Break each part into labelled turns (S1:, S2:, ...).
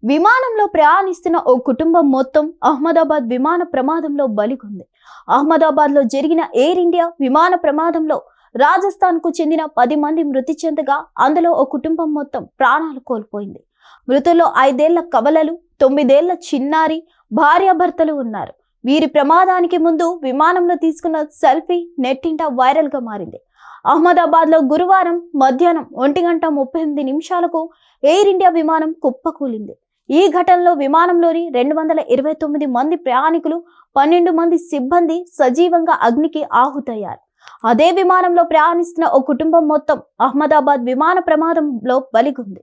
S1: విమానంలో ప్రయాణిస్తున్న ఓ కుటుంబం మొత్తం అహ్మదాబాద్ విమాన ప్రమాదంలో బలిగొంది. అహ్మదాబాద్ లో జరిగిన ఎయిర్ ఇండియా విమాన ప్రమాదంలో రాజస్థాన్ కు చెందిన 10 మంది మృతి చెందగా అందులో ఓ కుటుంబం మొత్తం ప్రాణాలు కోల్పోయింది. మృతుల్లో 5 ఏళ్ల కవలలు, 9 ఏళ్ల చిన్నారి, భార్యాభర్తలు ఉన్నారు. వీరి ప్రమాదానికి ముందు విమానంలో తీసుకున్న సెల్ఫీ నెట్టింట వైరల్ గా మారింది. అహ్మదాబాద్ లో గురువారం మధ్యాహ్నం 1:38 ఎయిర్ ఇండియా విమానం కుప్పకూలింది. ఈ ఘటనలో విమానంలోని 229 మంది ప్రయాణికులు, 12 మంది సిబ్బంది సజీవంగా అగ్నికి ఆహుతయ్యారు. అదే విమానంలో ప్రయాణిస్తున్న ఓ కుటుంబం మొత్తం అహ్మదాబాద్ విమాన ప్రమాదంలో బలిగొంది.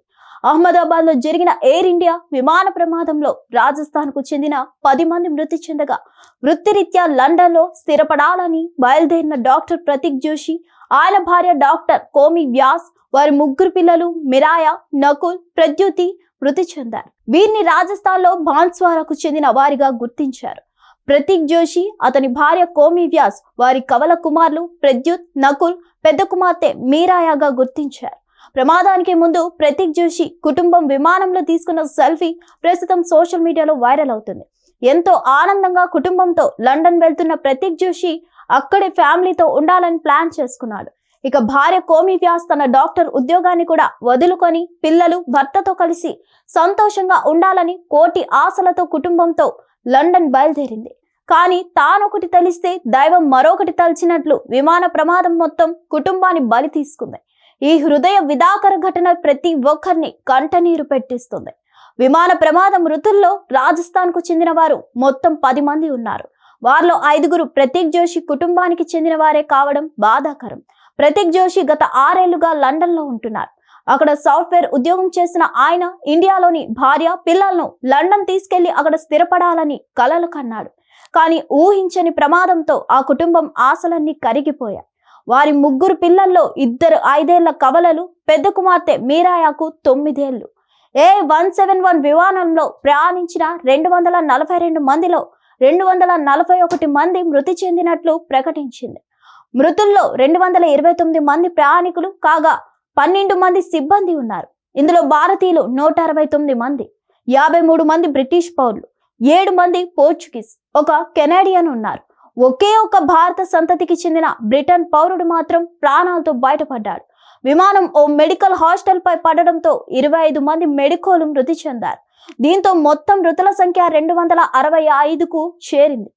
S1: అహ్మదాబాద్ లో జరిగిన ఎయిర్ ఇండియా విమాన ప్రమాదంలో రాజస్థాన్ కు చెందిన 10 మంది మృతి చెందగా, వృత్తిరీత్యా లండన్ లో స్థిరపడాలని బయలుదేరిన డాక్టర్ ప్రతీక్ జోషి, ఆయన భార్య డాక్టర్ కోమి వ్యాస్, వారి 3 పిల్లలు మిరాయా, నకుల్, ప్రద్యుతి మృతి చెందారు. వీరిని రాజస్థాన్ లో బాన్స్వారాకు చెందిన వారిగా గుర్తించారు. ప్రతీక్ జోషి, అతని భార్య కోమి వ్యాస్, వారి కవల కుమారులు ప్రద్యుత్, నకుల్, పెద్ద కుమార్తె మీరాయాగా గుర్తించారు. ప్రమాదానికి ముందు ప్రతీక్ జోషి కుటుంబం విమానంలో తీసుకున్న సెల్ఫీ ప్రస్తుతం సోషల్ మీడియాలో వైరల్ అవుతుంది. ఎంతో ఆనందంగా కుటుంబంతో లండన్ వెళ్తున్న ప్రతీక్ జోషి అక్కడే ఫ్యామిలీతో ఉండాలని ప్లాన్ చేసుకున్నాడు. ఇక భార్య కోమి వ్యాస్ తన డాక్టర్ ఉద్యోగాన్ని కూడా వదులుకొని పిల్లలు, భర్తతో కలిసి సంతోషంగా ఉండాలని కోటి ఆశలతో కుటుంబంతో లండన్ బయలుదేరింది. కానీ తానొకటి తలిస్తే దైవం మరొకటి తలిచినట్లు విమాన ప్రమాదం మొత్తం కుటుంబాన్ని బలి తీసుకుంది. ఈ హృదయ విదాకర ఘటన ప్రతి ఒక్కరిని కంటనీరు పెట్టిస్తుంది. విమాన ప్రమాద మృతుల్లో రాజస్థాన్ కు చెందిన వారు మొత్తం 10 మంది ఉన్నారు. వారిలో 5గురు ప్రతీక్ జోషి కుటుంబానికి చెందిన వారే కావడం బాధాకరం. ప్రతీక్ జోషి గత 6 ఏళ్లుగా లండన్ లో ఉంటున్నారు. అక్కడ సాఫ్ట్వేర్ ఉద్యోగం చేసిన ఆయన ఇండియాలోని భార్య, పిల్లలను లండన్ తీసుకెళ్లి అక్కడ స్థిరపడాలని కలలు కన్నాడు. కానీ ఊహించని ప్రమాదంతో ఆ కుటుంబం ఆశలన్నీ కరిగిపోయాయి. వారి 3 పిల్లల్లో 2 5 ఏళ్ల కవలలు, పెద్ద కుమార్తె మీరాయాకు 9 ఏళ్లు. A171 విమానంలో ప్రయాణించిన 242 మందిలో 241 మంది మృతి చెందినట్లు ప్రకటించింది. మృతుల్లో 229 మంది ప్రయాణికులు కాగా 12 మంది సిబ్బంది ఉన్నారు. ఇందులో భారతీయులు 169 మంది, 53 మంది బ్రిటిష్ పౌరులు, 7 మంది పోర్చుగీస్, ఒక కెనడియన్ ఉన్నారు. ఒకే ఒక భారత సంతతికి చెందిన బ్రిటన్ పౌరుడు మాత్రం ప్రాణాలతో బయటపడ్డాడు. విమానం ఓ మెడికల్ హాస్టల్ పై పడడంతో 25 మంది మెడికోలు మృతి చెందారు. దీంతో మొత్తం మృతుల సంఖ్య 265కు చేరింది.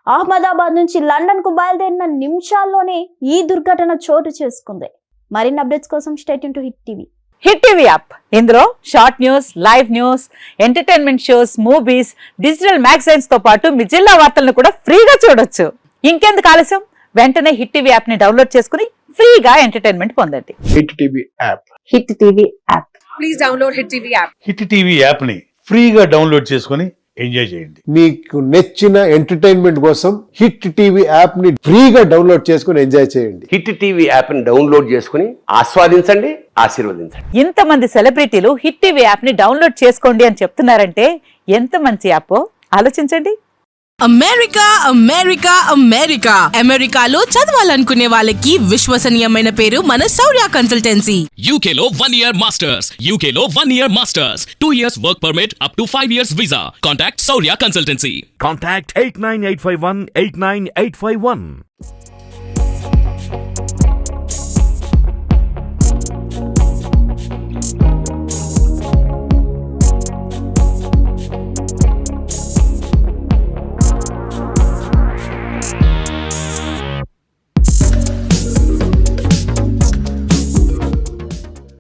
S1: అహ్మదాబాద్ నుంచి లండన్ కు బయలుదేరిన నిమిషాల్లోనే ఈ దుర్ఘటన చోటు చేసుకుంది. మరిన్ని అప్డేట్స్ కోసం stay tune to hit TV.
S2: Hit TV app, ఇందులో short news, live news, entertainment shows, movies, digital magazines తో పాటు మీ జిల్లా వార్తలను కూడా ఫ్రీగా చూడొచ్చు. ఇంకెందుకు ఆలస్యం, వెంటనే హిట్ టీవీ యాప్ ని డౌన్లోడ్ చేసుకుని ఫ్రీగా ఎంటర్టైన్మెంట్ పొందండి.
S3: Hit TV app.
S2: Hit TV app.
S4: Please download hit TV app.
S5: Hit TV app ని ఫ్రీగా డౌన్లోడ్ చేసుకుని ఎంజాయ్ చేయండి.
S3: మీకు నచ్చిన ఎంటర్టైన్మెంట్ కోసం హిట్ టీవీ యాప్ ని ఫ్రీగా డౌన్లోడ్ చేసుకుని ఎంజాయ్ చేయండి.
S6: హిట్ టీవీ యాప్ ని డౌన్లోడ్ చేసుకుని ఆస్వాదించండి, ఆశీర్వదించండి.
S2: ఇంతమంది సెలబ్రిటీలు హిట్ టీవీ యాప్ ని డౌన్లోడ్ చేసుకోండి అని చెప్తున్నారంటే ఎంత మంచి యాప్ ఆలోచించండి.
S7: అమెరికా అమెరికా అమెరికా అమెరికాలో చదవాలనుకునే వాళ్ళకి విశ్వసనీయమైన పేరు మన శౌర్య కన్సల్టెన్సీ.
S8: UK లో 1 year masters, UK లో 1 year masters, 2 years work permit up to 5 years visa. Contact Saurya Consultancy.
S9: Contact 89851 89851.